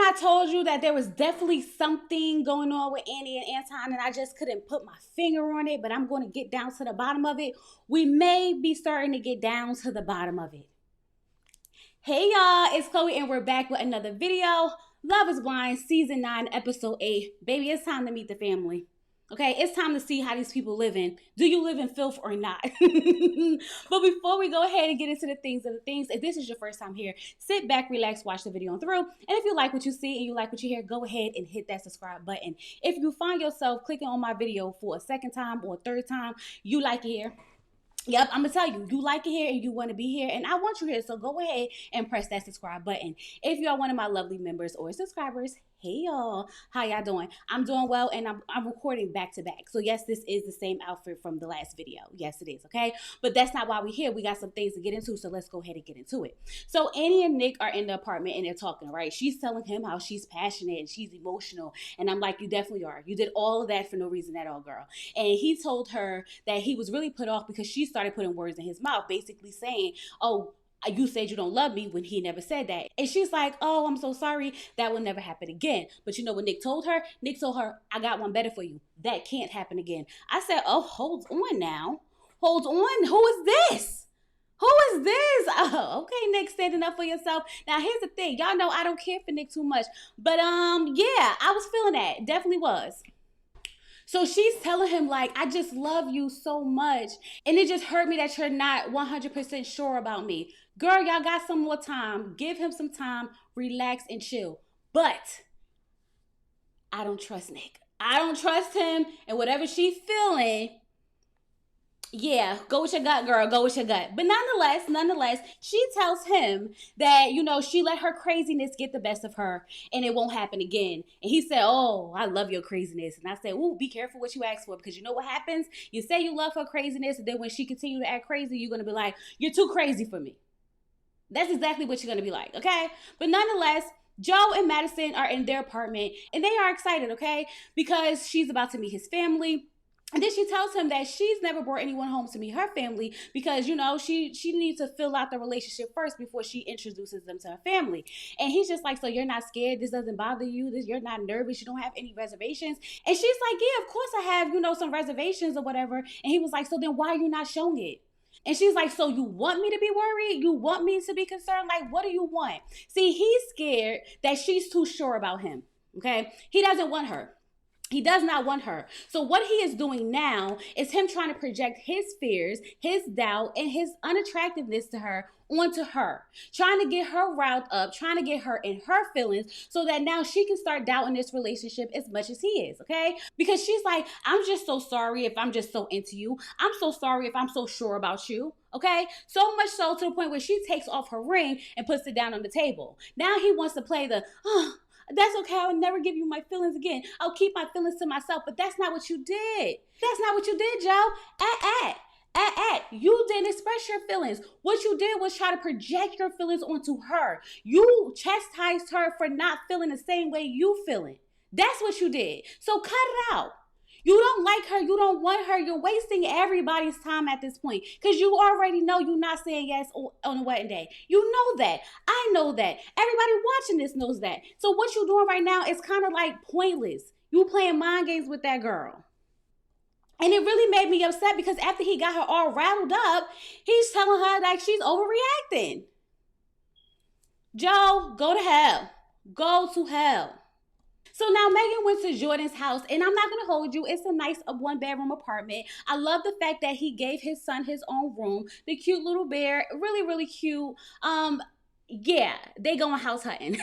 I told you that there was definitely something going on with Annie and Anton, and I just couldn't put my finger on it, but I'm going to get down to the bottom of it. We may be starting to get down to the bottom of it. Hey y'all, it's Chloe and we're back with another video. Love is Blind, season 9, episode 8. Baby, it's time to meet the family. Okay, it's time to see how these people living. Do you live in filth or not? But before we go ahead and get into the things, if this is your first time here, sit back, relax, watch the video on through. And if you like what you see and you like what you hear, go ahead and hit that subscribe button. If you find yourself clicking on my video for a second time or a third time, you like it here. Yep, I'm gonna tell you, you like it here and you want to be here, and I want you here, so go ahead and press that subscribe button. If you're one of my lovely members or subscribers, hey y'all, how y'all doing? I'm doing well, and I'm recording back to back. So yes, this is the same outfit from the last video. Yes, it is, okay? But that's not why we're here. We got some things to get into, so let's go ahead and get into it. So Annie and Nick are in the apartment and they're talking, right? She's telling him how she's passionate and she's emotional, and I'm like, you definitely are. You did all of that for no reason at all, girl. And he told her that he was really put off because she started putting words in his mouth, basically saying, oh, you said you don't love me, when he never said that. And she's like, oh, I'm so sorry. That will never happen again. But you know what Nick told her? Nick told her, I got one better for you. That can't happen again. I said, oh, hold on now. Hold on. Who is this? Who is this? Oh, okay, Nick, standing up for yourself. Now, here's the thing. Y'all know I don't care for Nick too much. But, yeah, I was feeling that. Definitely was. So she's telling him, like, I just love you so much. And it just hurt me that you're not 100% sure about me. Girl, y'all got some more time. Give him some time. Relax and chill. But I don't trust Nick. I don't trust him. And whatever she's feeling, yeah, go with your gut, girl. Go with your gut. But nonetheless, she tells him that, you know, she let her craziness get the best of her and it won't happen again. And he said, oh, I love your craziness. And I said, ooh, be careful what you ask for, because you know what happens? You say you love her craziness, and then when she continues to act crazy, you're going to be like, you're too crazy for me. That's exactly what you're going to be like, okay? But nonetheless, Joe and Madison are in their apartment and they are excited, okay? Because she's about to meet his family. And then she tells him that she's never brought anyone home to meet her family because, you know, she needs to fill out the relationship first before she introduces them to her family. And he's just like, so you're not scared? This doesn't bother you? You're not nervous? You don't have any reservations? And she's like, yeah, of course I have, you know, some reservations or whatever. And he was like, so then why are you not showing it? And she's like, so you want me to be worried? You want me to be concerned? Like, what do you want? See, he's scared that she's too sure about him, okay? He doesn't want her. He does not want her. So what he is doing now is him trying to project his fears, his doubt, and his unattractiveness to her onto her. Trying to get her riled up, trying to get her in her feelings so that now she can start doubting this relationship as much as he is, okay? Because she's like, I'm just so sorry if I'm just so into you. I'm so sorry if I'm so sure about you, okay? So much so to the point where she takes off her ring and puts it down on the table. Now he wants to play the, that's okay, I'll never give you my feelings again. I'll keep my feelings to myself. But that's not what you did. That's not what you did, Joe. You didn't express your feelings. What you did was try to project your feelings onto her. You chastised her for not feeling the same way you feeling. That's what you did. So cut it out. You don't like her. You don't want her. You're wasting everybody's time at this point because you already know you're not saying yes on the wedding day. You know that. I know that. Everybody watching this knows that. So what you're doing right now is kind of like pointless. You playing mind games with that girl. And it really made me upset because after he got her all rattled up, he's telling her like she's overreacting. Joe, go to hell. Go to hell. So now Megan went to Jordan's house, and I'm not going to hold you. It's a nice one-bedroom apartment. I love the fact that he gave his son his own room. The cute little bear, really, really cute. Yeah, they going house hunting.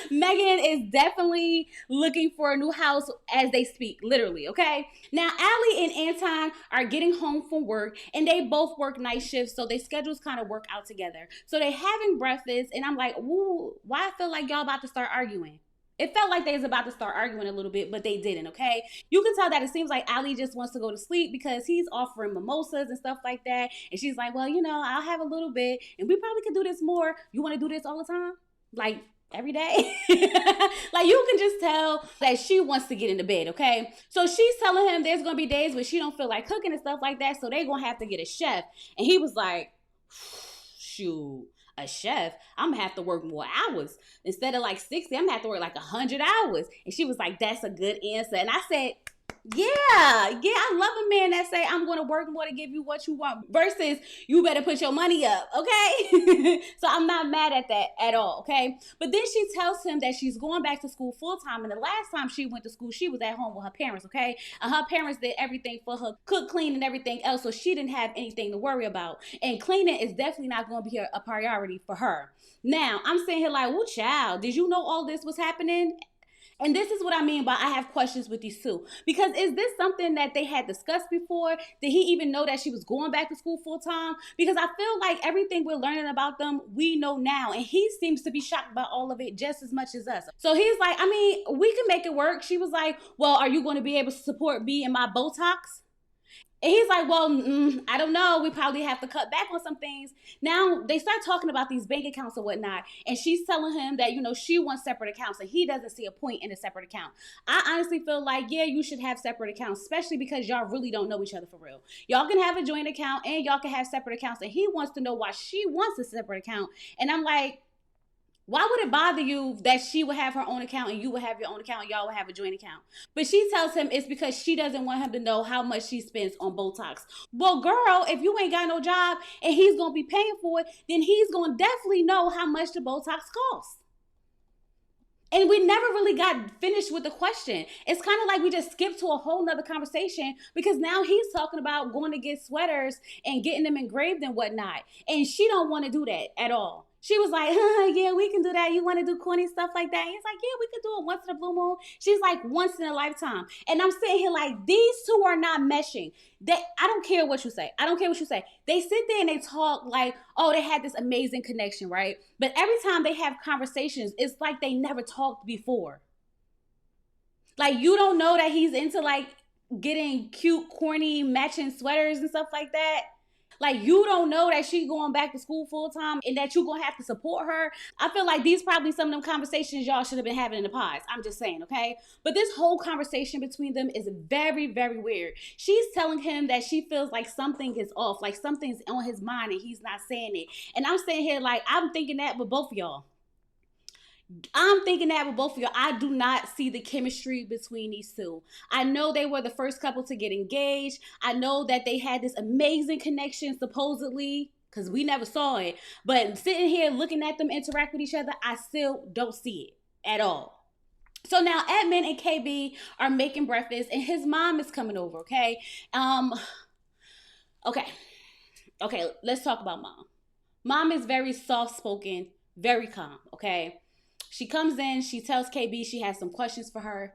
Megan is definitely looking for a new house as they speak, literally, okay? Now, Allie and Anton are getting home from work, and they both work night shifts, so their schedules kind of work out together. So they're having breakfast, and I'm like, ooh, why I feel like y'all about to start arguing? It felt like they was about to start arguing a little bit, but they didn't, okay? You can tell that it seems like Allie just wants to go to sleep because he's offering mimosas and stuff like that. And she's like, well, you know, I'll have a little bit, and we probably could do this more. You want to do this all the time? Like, every day? Like, you can just tell that she wants to get into bed, okay? So she's telling him there's going to be days where she don't feel like cooking and stuff like that, so they're going to have to get a chef. And he was like, shoot, a chef, I'm gonna have to work more hours. Instead of like 60, I'm gonna have to work like 100 hours. And she was like, that's a good answer. And I said, yeah, I love a man that say I'm gonna work more to give you what you want versus you better put your money up, okay? So I'm not mad at that at all, okay? But then she tells him that she's going back to school full time, and the last time she went to school, she was at home with her parents, okay? And her parents did everything for her, cook, clean, and everything else, so she didn't have anything to worry about. And cleaning is definitely not going to be a priority for her. Now I'm sitting here like, well, child, did you know all this was happening? And this is what I mean by I have questions with these two. Because is this something that they had discussed before? Did he even know that she was going back to school full time? Because I feel like everything we're learning about them, we know now. And he seems to be shocked by all of it just as much as us. So he's like, I mean, we can make it work. She was like, well, are you going to be able to support me in my Botox? And he's like, well, I don't know. We probably have to cut back on some things. Now they start talking about these bank accounts and whatnot. And she's telling him that, she wants separate accounts and he doesn't see a point in a separate account. I honestly feel like, yeah, you should have separate accounts, especially because y'all really don't know each other for real. Y'all can have a joint account and y'all can have separate accounts. And he wants to know why she wants a separate account. And I'm like, why would it bother you that she would have her own account and you would have your own account and y'all would have a joint account? But she tells him it's because she doesn't want him to know how much she spends on Botox. Well, girl, if you ain't got no job and he's going to be paying for it, then he's going to definitely know how much the Botox costs. And we never really got finished with the question. It's kind of like we just skipped to a whole nother conversation because now he's talking about going to get sweaters and getting them engraved and whatnot. And she don't want to do that at all. She was like, yeah, we can do that. You want to do corny stuff like that? And he's like, yeah, we could do it once in a blue moon. She's like, once in a lifetime. And I'm sitting here like, these two are not meshing. I don't care what you say. I don't care what you say. They sit there and they talk like, oh, they had this amazing connection, right? But every time they have conversations, it's like they never talked before. Like, you don't know that he's into like getting cute, corny, matching sweaters and stuff like that. Like, you don't know that she going back to school full time and that you going to have to support her. I feel like these probably some of them conversations y'all should have been having in the pods. I'm just saying, okay? But this whole conversation between them is very, very weird. She's telling him that she feels like something is off, like something's on his mind and he's not saying it. And I'm sitting here like, I'm thinking that with both of y'all. I do not see the chemistry between these two. I know they were the first couple to get engaged. I know that they had this amazing connection, supposedly, because we never saw it. But sitting here looking at them interact with each other, I still don't see it at all. So now Edmund and KB are making breakfast and his mom is coming over, okay? Okay, let's talk about mom. Mom is very soft-spoken, very calm, okay? She comes in, she tells KB she has some questions for her.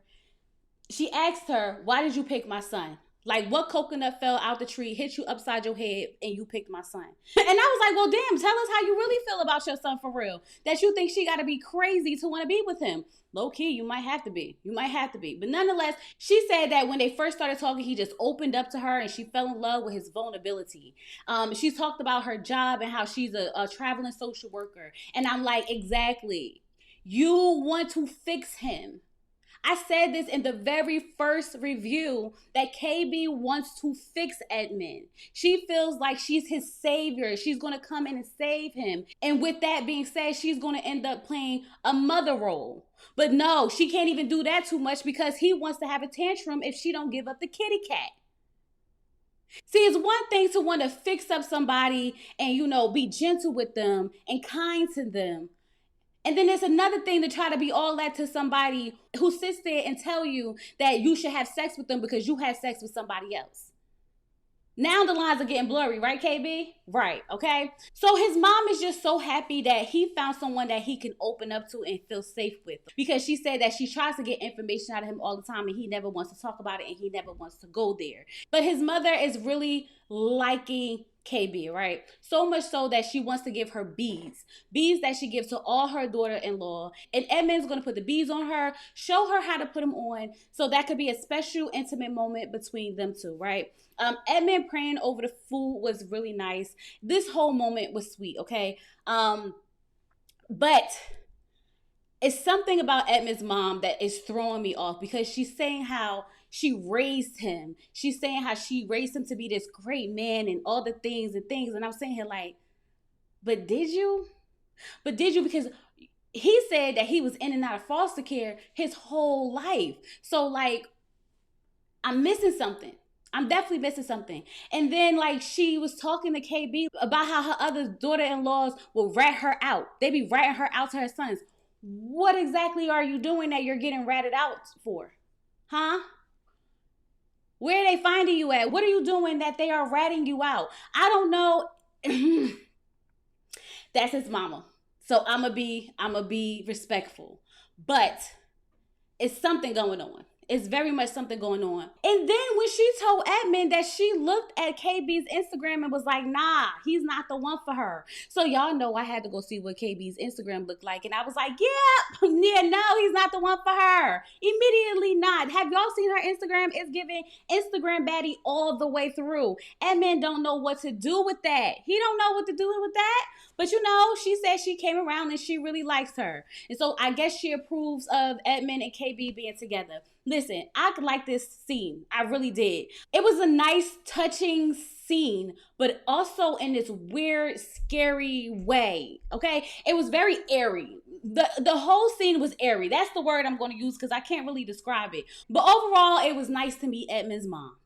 She asks her, why did you pick my son? Like, what coconut fell out the tree, hit you upside your head, and you picked my son? And I was like, well, damn, tell us how you really feel about your son for real. That you think she got to be crazy to want to be with him. Low key, you might have to be. But nonetheless, she said that when they first started talking, he just opened up to her and she fell in love with his vulnerability. She talked about her job and how she's a traveling social worker. And I'm like, exactly. You want to fix him. I said this in the very first review that KB wants to fix Edmund. She feels like she's his savior. She's going to come in and save him. And with that being said, she's going to end up playing a mother role. But no, she can't even do that too much because he wants to have a tantrum if she don't give up the kitty cat. See, it's one thing to want to fix up somebody and, be gentle with them and kind to them. And then there's another thing to try to be all that to somebody who sits there and tell you that you should have sex with them because you had sex with somebody else. Now the lines are getting blurry, right, KB? Right, okay? So his mom is just so happy that he found someone that he can open up to and feel safe with. Because she said that she tries to get information out of him all the time and he never wants to talk about it and he never wants to go there. But his mother is really liking KB, right? So much so that she wants to give her beads that she gives to all her daughter-in-law. And Edmund's going to put the beads on her, show her how to put them on. So that could be a special, intimate moment between them two, right? Edmund praying over the food was really nice. This whole moment was sweet, okay? But it's something about Edmund's mom that is throwing me off because she's saying how she raised him. She's saying how she raised him to be this great man and all the things. And I'm saying here like, but did you? But did you? Because he said that he was in and out of foster care his whole life. So like, I'm missing something. I'm definitely missing something. And then like she was talking to KB about how her other daughter-in-laws will rat her out. They be ratting her out to her sons. What exactly are you doing that you're getting ratted out for? Huh? Where are they finding you at? What are you doing that they are ratting you out? I don't know. That's his mama. So I'ma be respectful. But it's something going on. It's very much something going on. And then when she told Edmund that she looked at KB's Instagram and was like, nah, he's not the one for her. So y'all know I had to go see what KB's Instagram looked like. And I was like, yeah, no, he's not the one for her. Immediately not. Have y'all seen her Instagram? It's giving Instagram baddie all the way through. Edmund don't know what to do with that. He don't know what to do with that. But you know, she said she came around and she really likes her. And so I guess she approves of Edmund and KB being together. Listen, I like this scene. I really did. It was a nice, touching scene, but also in this weird, scary way. Okay? It was very airy. The whole scene was airy. That's the word I'm going to use because I can't really describe it. But overall, it was nice to meet Edmund's mom.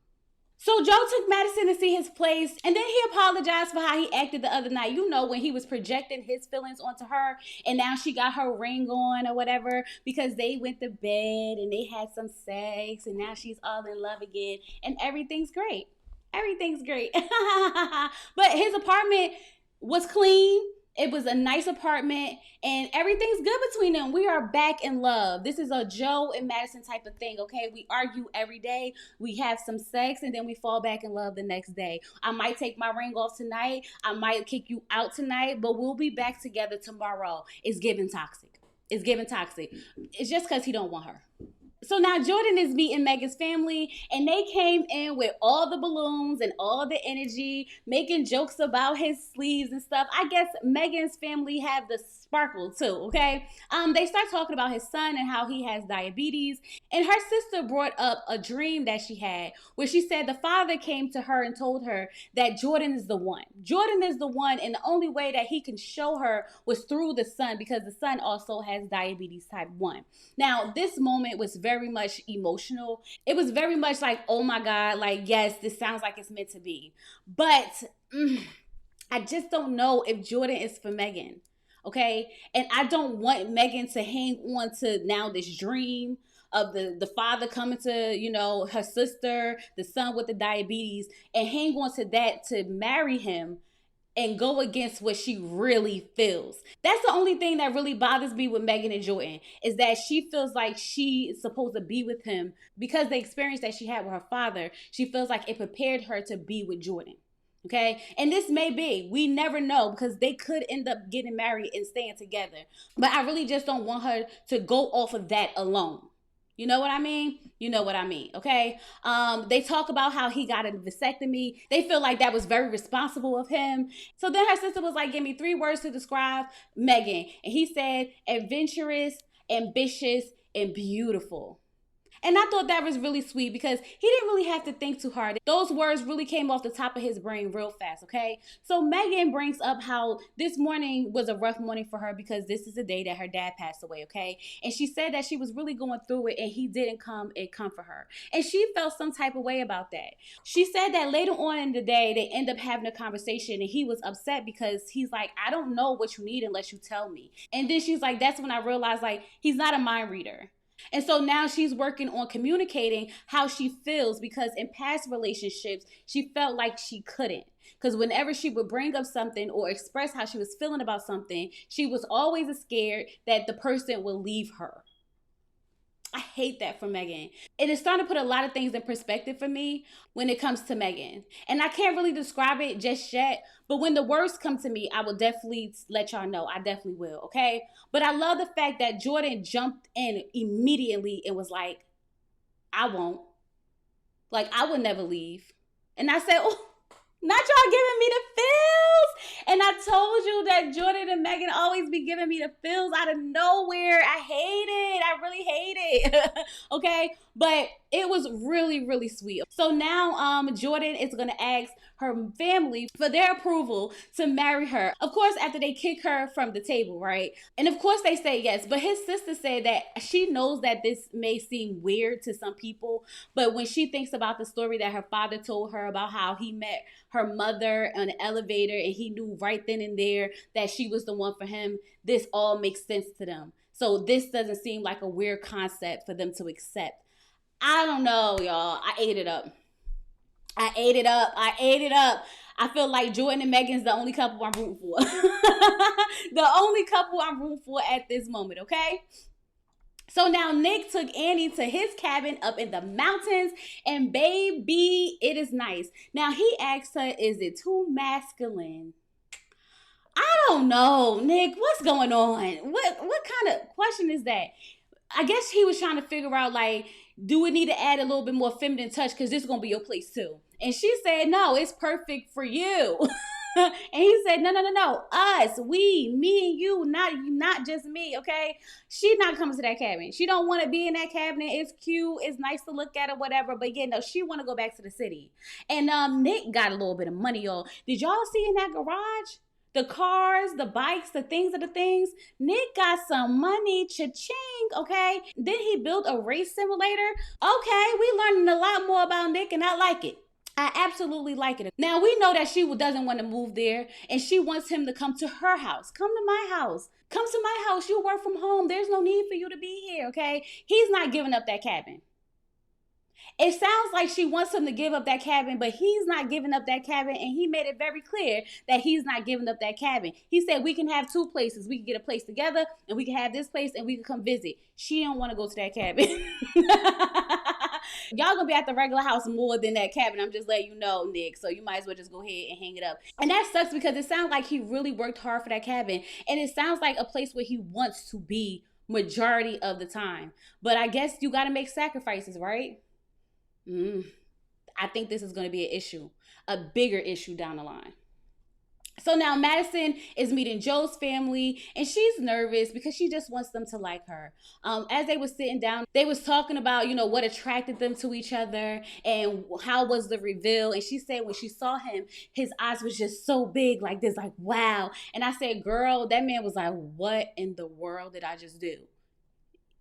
So Joe took Madison to see his place, and then he apologized for how he acted the other night. You know, when he was projecting his feelings onto her, and now she got her ring on or whatever because they went to bed and they had some sex, and now she's all in love again, and everything's great. Everything's great. But his apartment was clean. It was a nice apartment and everything's good between them. We are back in love. This is a Joe and Madison type of thing, okay? We argue every day. We have some sex and then we fall back in love the next day. I might take my ring off tonight. I might kick you out tonight, but we'll be back together tomorrow. It's giving toxic. It's giving toxic. It's just because he don't want her. So now Jordan is meeting Megan's family, and they came in with all the balloons and all the energy, making jokes about his sleeves and stuff. I guess Megan's family have the sparkle too, okay? They start talking about his son and how he has diabetes, and her sister brought up a dream that she had where she said the father came to her and told her that Jordan is the one. Jordan is the one, and the only way that he can show her was through the son because the son also has diabetes type 1. Now, this moment was very much emotional. It was very much like, oh my God, like, yes, this sounds like it's meant to be. But I just don't know if Jordan is for Megan, okay? And I don't want Megan to hang on to now this dream of the father coming to, you know, her sister, the son with the diabetes, and hang on to that to marry him and go against what she really feels. That's the only thing that really bothers me with Megan and Jordan is that she feels like she is supposed to be with him because the experience that she had with her father, she feels like it prepared her to be with Jordan. Okay? And this may be. We never know because they could end up getting married and staying together. But I really just don't want her to go off of that alone. You know what I mean? You know what I mean, okay? They talk about how he got a vasectomy. They feel like that was very responsible of him. So then her sister was like, give me 3 words to describe Megan. And he said, adventurous, ambitious, and beautiful. And I thought that was really sweet because he didn't really have to think too hard. Those words really came off the top of his brain real fast, okay? So Megan brings up how this morning was a rough morning for her because this is the day that her dad passed away, okay? And she said that she was really going through it and he didn't come and comfort her. And she felt some type of way about that. She said that later on in the day, they end up having a conversation and he was upset because he's like, I don't know what you need unless you tell me. And then she's like, that's when I realized like he's not a mind reader. And so now she's working on communicating how she feels because in past relationships, she felt like she couldn't. Because whenever she would bring up something or express how she was feeling about something, she was always scared that the person would leave her. I hate that for Megan. It is starting to put a lot of things in perspective for me when it comes to Megan. And I can't really describe it just yet, but when the words come to me, I will definitely let y'all know. I definitely will, okay? But I love the fact that Jordan jumped in immediately and was like, I won't. Like, I would never leave. And I said, oh, not y'all giving me the feels. And I told you that Jordan and Megan always be giving me the feels out of nowhere. I hate it. I really hate it. Okay, but it was really, really sweet. So now Jordan is gonna ask her family for their approval to marry her. Of course, after they kick her from the table, right? And of course they say yes. But his sister said that she knows that this may seem weird to some people, but when she thinks about the story that her father told her about how he met her mother on an elevator and he knew right then and there that she was the one for him, this all makes sense to them. So this doesn't seem like a weird concept for them to accept. I don't know, y'all. I ate it up. I ate it up. I ate it up. I feel like Jordan and Megan's the only couple I'm rooting for. The only couple I'm rooting for at this moment, okay? So now Nick took Annie to his cabin up in the mountains, and baby, it is nice. Now he asked her, is it too masculine? I don't know, Nick. What's going on? What kind of question is that? I guess he was trying to figure out, like, do we need to add a little bit more feminine touch because this is gonna be your place too? And she said, no, it's perfect for you. And he said, no, us, we, me and you, not just me, okay? She's not coming to that cabin. She don't want to be in that cabinet. It's cute, it's nice to look at or whatever, but yeah, no, she want to go back to the city. And Nick got a little bit of money, y'all. Did y'all see in that garage? The cars, the bikes, the things are the things. Nick got some money, cha-ching, okay? Then he built a race simulator. Okay, we learning a lot more about Nick and I like it. I absolutely like it. Now, we know that she doesn't want to move there and she wants him to come to her house. Come to my house. Come to my house. You work from home. There's no need for you to be here, okay? He's not giving up that cabin. It sounds like she wants him to give up that cabin, but he's not giving up that cabin, and he made it very clear that he's not giving up that cabin. He said we can have two places. We can get a place together, and we can have this place, and we can come visit. She don't want to go to that cabin. Y'all gonna be at the regular house more than that cabin. I'm just letting you know, Nick. So you might as well just go ahead and hang it up. And that sucks because it sounds like he really worked hard for that cabin, and it sounds like a place where he wants to be majority of the time. But I guess you got to make sacrifices, right? I think this is going to be an issue, a bigger issue down the line. So now Madison is meeting Joe's family, and she's nervous because she just wants them to like her. As they were sitting down, they was talking about, what attracted them to each other and how was the reveal. And she said when she saw him, his eyes was just so big, like this, like, wow. And I said, girl, that man was like, what in the world did I just do?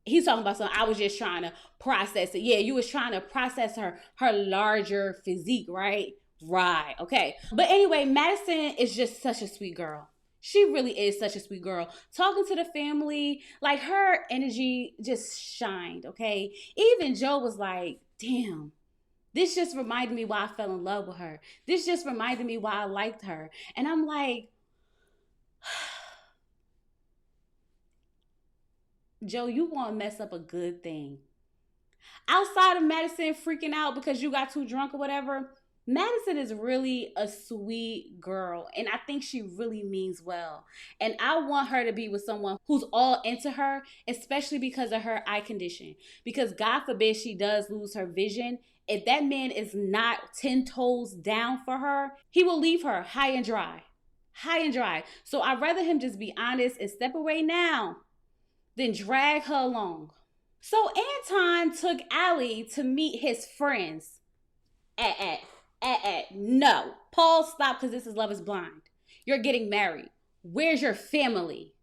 He's talking about something. I was just trying to process it. Yeah, you was trying to process her larger physique, right? Right. Okay. But anyway, Madison is just such a sweet girl. She really is such a sweet girl. Talking to the family, like her energy just shined, okay? Even Joe was like, damn, this just reminded me why I fell in love with her. This just reminded me why I liked her. And I'm like, Joe, you want to mess up a good thing. Outside of Madison freaking out because you got too drunk or whatever, Madison is really a sweet girl, and I think she really means well. And I want her to be with someone who's all into her, especially because of her eye condition. Because God forbid she does lose her vision. If that man is not 10 toes down for her, he will leave her high and dry. High and dry. So I'd rather him just be honest and step away now then drag her along. So Anton took Allie to meet his friends. No. Paul, stop, because this is Love is Blind. You're getting married. Where's your family?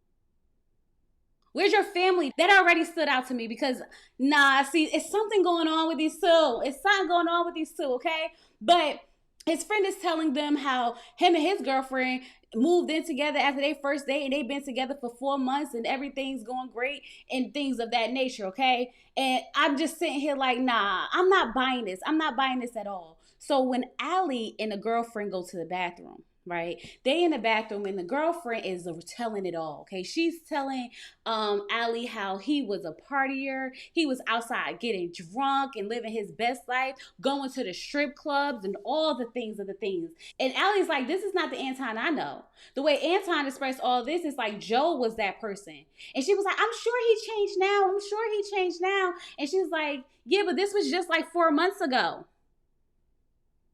Where's your family? That already stood out to me because, see, it's something going on with these two. It's something going on with these two, okay? But his friend is telling them how him and his girlfriend moved in together after their first date and they've been together for 4 months and everything's going great and things of that nature, okay? And I'm just sitting here like, nah, I'm not buying this. I'm not buying this at all. So when Allie and the girlfriend go to the bathroom, right? They in the bathroom and the girlfriend is telling it all, okay? She's telling Allie how he was a partier. He was outside getting drunk and living his best life, going to the strip clubs and all the things of the things. And Allie's like, this is not the Anton I know. The way Anton expressed all this is like Joe was that person. And she was like, I'm sure he changed now. I'm sure he changed now. And she's like, yeah, but this was just like 4 months ago.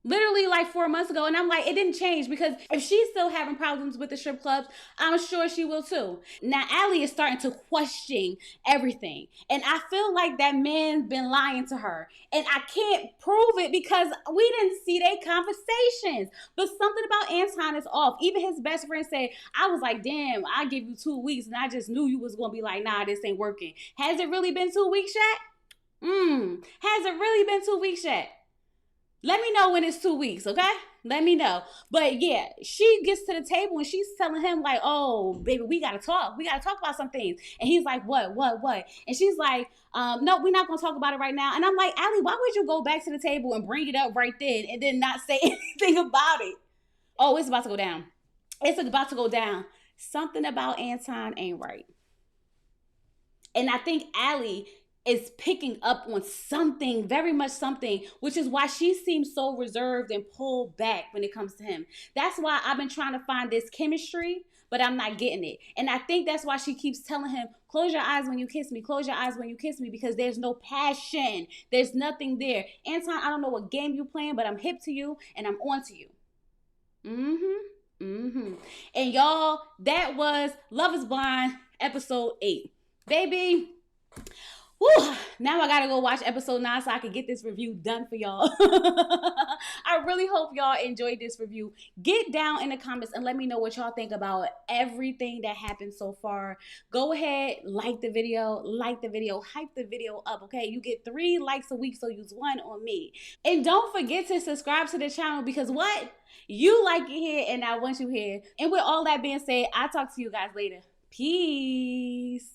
Literally like 4 months ago. And I'm like, it didn't change, because if she's still having problems with the strip clubs, I'm sure she will too. Now Allie is starting to question everything. And I feel like that man's been lying to her. And I can't prove it because we didn't see their conversations. But something about Anton is off. Even his best friend said, I was like, damn, I give you 2 weeks and I just knew you was gonna be like, nah, this ain't working. Has it really been 2 weeks yet? Has it really been 2 weeks yet? Let me know when it's 2 weeks, okay? Let me know. But yeah, she gets to the table and she's telling him, like, oh, baby, we gotta talk. We gotta talk about some things. And he's like, what? And she's like, no, we're not gonna talk about it right now. And I'm like, Allie, why would you go back to the table and bring it up right then and then not say anything about it? Oh, it's about to go down. It's about to go down. Something about Anton ain't right. And I think Allie is picking up on something, very much something, which is why she seems so reserved and pulled back when it comes to him. That's why I've been trying to find this chemistry, but I'm not getting it. And I think that's why she keeps telling him, close your eyes when you kiss me, close your eyes when you kiss me, because there's no passion. There's nothing there. Anton, I don't know what game you playing, but I'm hip to you and I'm on to you. And y'all, that was Love is Blind episode 8. Baby, whew, now I gotta go watch episode 9 so I can get this review done for y'all. I really hope y'all enjoyed this review. Get down in the comments and let me know what y'all think about everything that happened so far. Go ahead, like the video, hype the video up, okay? You get 3 likes a week, so use 1 on me. And don't forget to subscribe to the channel, because what? You like it here and I want you here. And with all that being said, I'll talk to you guys later. Peace.